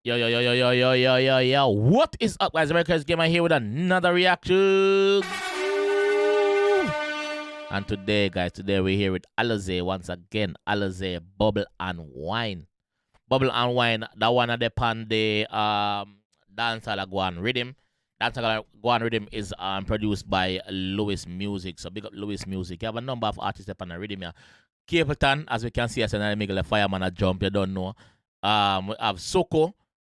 Yo, yo, yo, yo, yo, yo, yo, yo, yo. What is up, guys? Jamaica's Gamer here with another reaction. And today, guys, we're here with Alozade once again. Alozade, Bubble and Wine. Bubble and Wine, that one at the pan, the Dancehall Guan Rhythm. Dancehall Guan Rhythm is produced by Louis Music. So big up Louis Music. You have a number of artists up on the rhythm here. 𝐂𝐂𝐂𝐂, as we can see, as I make a fireman a jump, you don't know. We have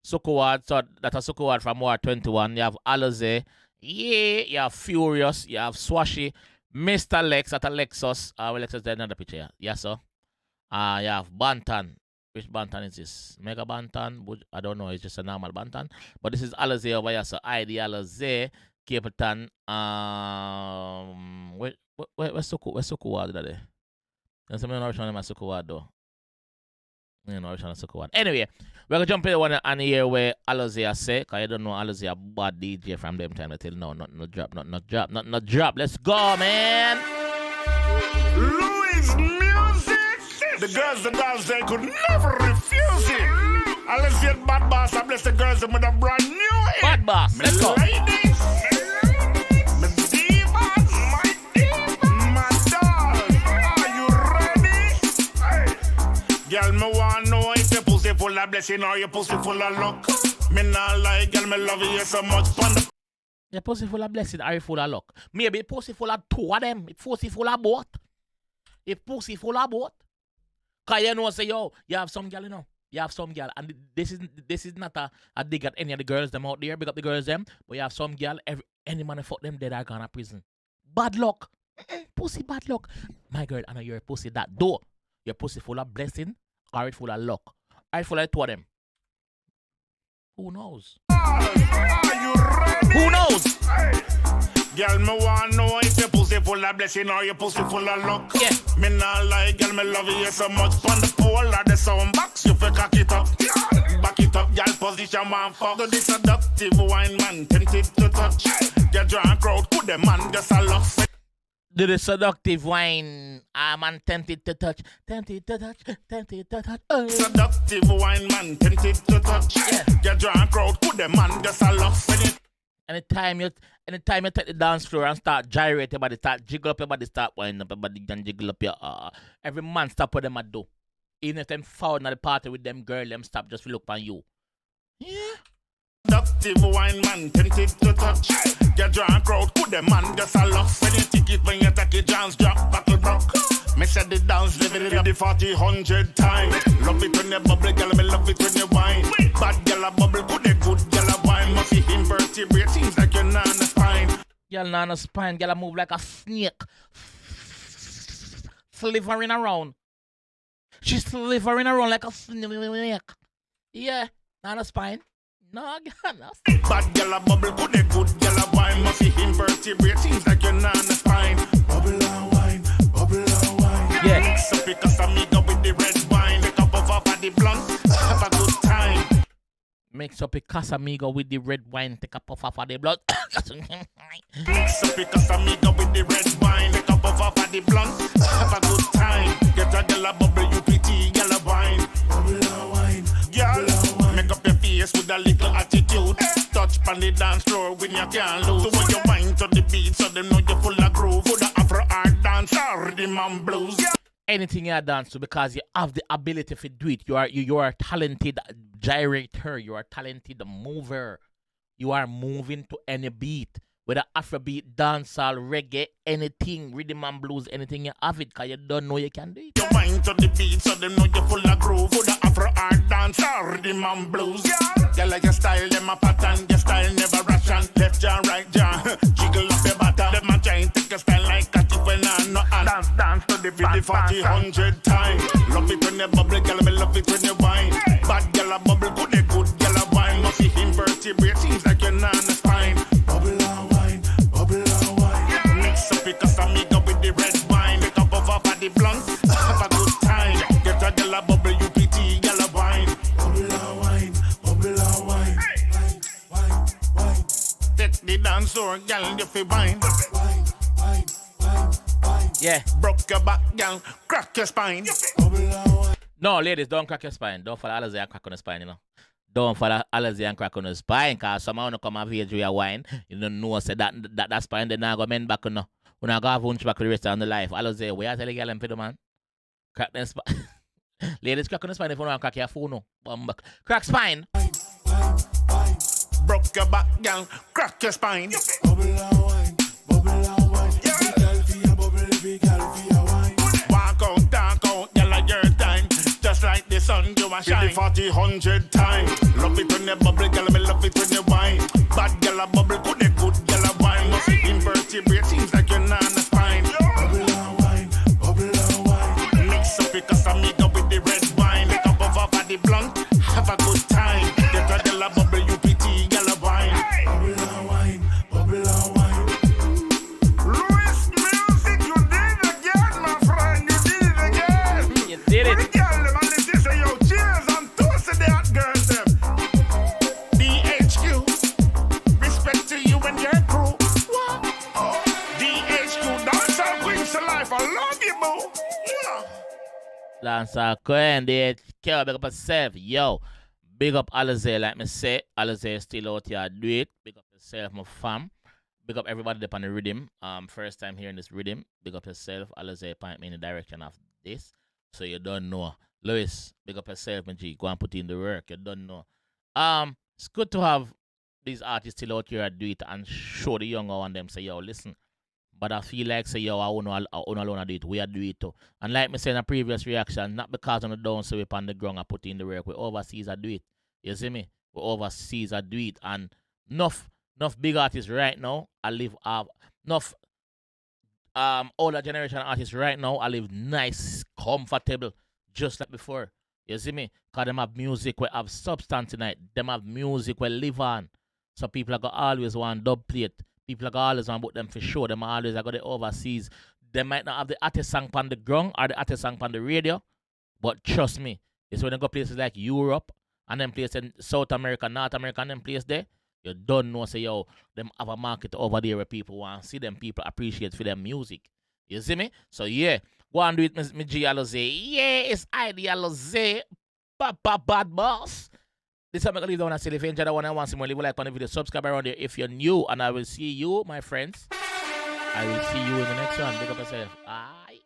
Soko Ward, so that's a Soko Ward from War 21. You have Alozade, yeah, you have Furious, you have Swashy, Mr. Lex at a Lexus. Lexus, there's another picture here. Yes, sir. You have Bantan. Which Bantan is this? Mega Bantan? I don't know, it's just a normal Bantan. But this is Alozade over here, so ID Alozade, 𝐂𝐂𝐂𝐂. Where's Soko Ward there? There's some original name of Soko Ward though. Anyway, we're gonna jump in one on here where Alozade say, because I don't know Alozade a bad DJ from them time until now. Not drop. Let's go, man. Louis Music. The girls, they could never refuse it. Alozade Bad Boss, I bless the girls with a brand new hit. Bad Boss, let's go. Ladies, my divas, my dolls, are you ready? Hey. Girl, me want know if your pussy full of blessing or your pussy full of luck. Me not like, girl, me love you so much fun. Your pussy full of blessing or you full of luck? Maybe pussy full of two of them. If pussy full of both. If pussy full of both. Because you know, say, yo, you have some girl, you know. You have some girl. And this is not a dig at any of the girls them out there. Big up the girls them. But you have some girl, any man fuck them dead are gone to prison. Bad luck. Pussy bad luck. My girl, I know you're a pussy that door. Your pussy full of blessing or it full of luck. Or it full of two of them. Who knows? Are you ready? Who knows? Hey. Girl, me want know if your pussy full of blessing or your pussy full of luck. Yeah. Me not like, girl, me love you so much. On the pole or the sound box, you feel cock it up. Back it up, girl, position man fuck. The seductive wine man, tempted to touch. Get drunk crowd, put the man just a love. The seductive wine, man tempted to touch. Seductive wine man, tempted to touch. Yeah. Get drunk crowd, put the man just a love. Anytime you take the dance floor and start gyrate your body, start jiggle up your body, start winding up your body and jiggle up your every man stop what them a do. Even if them found at the party with them girl, them stop just to look on you. Yeah. Seductive wine man, tempted to touch. Get drunk crowd, put the man just a love. When you take it, when you take it, John's drop, battle broke. Me said the dance, live it the 40-100 times. Love it when you bubble, girl, me love it when you wine. Bad girl a bubble, put a good girl a wine. Must be invertebrate, seems like you're not on the spine. Girl not on the spine, girl a move like a snake. Slithering around. She's slithering around like a snake. Yeah, not on the spine. No, girl, no. Bad girl a bubble, put a good girl a wine. Must be invertebrate, seems like you're not on the spine. Bubble and wine, bubble and wine. Yeah. So because amigo with the red wine, make up of the blunt, have a good time. Mix up a Casamigo with the red wine, take a puff off of the blood. So because amigo with the red wine, make up of the blunt, have a good time. Get a girl a bubble, UPT, girl a wine. Bubble and wine, girl. Make up your face with a little attitude. Touch on the dance floor when you can't lose. So when you wine to the beat, so they know you're full of groove. For the Afro art dance, rhythm and blues. Anything you dance to because you have the ability to do it. You are a talented gyrator. You are a talented mover. You are moving to any beat. Whether Afrobeat, dancehall, reggae, anything, rhythm and blues, anything you have it, because you don't know you can do it. You wine to the beat, so they know you're full of groove. For the Afro art dance, rhythm and blues. Girl, like your style, them a pattern. Your style never ration. Left jaw, right jaw, jiggle up your bottom. Them a try and take a style like a tip when I know. Dance to the beat 40-100 times. Love it when you bubble, girl, me love it when you wine. Bad girl a bubble, good a good girl a wine. Must be invertebrate, seems like you're not on the spine. Bubble and wine, bubble and wine. Mix up because amigo with the red wine. Make up of the blunt, have a good time. Get a girl a bubble, UPT, girl a wine. Bubble and wine, bubble and wine. Wine, wine. Take the dance floor, girl, you feel wine. Wine. Yeah. Broke your back, girl, crack your spine. No, ladies, don't crack your spine. Don't follow Alozade and crack on the spine, you know. don't follow Alozade and crack on the spine, cause someone wanna come of age with a wine. You don't know say that spine then now go mend back on no. When I go have hunch back for the rest of the life. Alozade, we are telling you them man. Crack them spine. Ladies, crack on the spine if you want to crack your phone no. Crack spine. Broke your back, girl. Crack your spine. Bubble and wine, bubble and wine. Every girl for your bubble, every girl for your wine. Walk out, talk out, girl, at your time. Just like the sun, you a shine. 40, 100 times. Love it when you bubble, girl, me love it when you wine. Bad girl a bubble, good girl a wine. Must be invertebrate, seems like you're not on the spine. Bubble and wine, bubble and wine. Mix up because I meet up with the red wine. Let up over body blunt, have a good time. Get a girl a bubble, you pity, girl a wine. Bubble and wine, bubble and wine. Louis Music, you did it again, my friend, you did it again. You did it. With the girl, them, and they say, yo, cheers and toast to the hot girls, them. DHQ, respect to you and your crew. DHQ, dance our queens to life, I love you, boo. Yeah. Dancer Queen, they care big up yourself. Yo, big up Alozade, like me say. Alozade still out here, do it. Big up yourself, my fam. Big up everybody up on the rhythm. First time hearing this rhythm. Big up yourself. Alozade point me in the direction of this. So you don't know. Louis, big up yourself, my G. Go and put in the work. You don't know. It's good to have these artists still out here do it and show the younger one them say, yo, listen. But I feel like say, yo, I want alone do it. We are do it too. And like me say in a previous reaction, not because on the down so we on the ground and put in the work. We overseas I do it. You see me? We overseas I do it. And enough big artists right now, I live enough older generation artists right now, I live nice, comfortable, just like before. You see me? Because them have music we have substance tonight. Them have music we live on. So people are going to always want dub plate. People are going to always want to put them for sure. Them always are going to overseas. They might not have the artist song on the ground or the artist song on the radio. But trust me, it's when they go places like Europe and them places in South America, North America, and them places there, you don't know, say, yo, them have a market over there where people want to see them, people appreciate for their music. You see me? So, yeah, go and do it, Miss G Alozade. Yeah, it's ID Alozade. Bad boss. This time I'm going to leave down and say, if you enjoyed the one I want to see more, leave a like on the video, subscribe around there if you're new, and I will see you, my friends. I will see you in the next one. Big up yourself. Bye.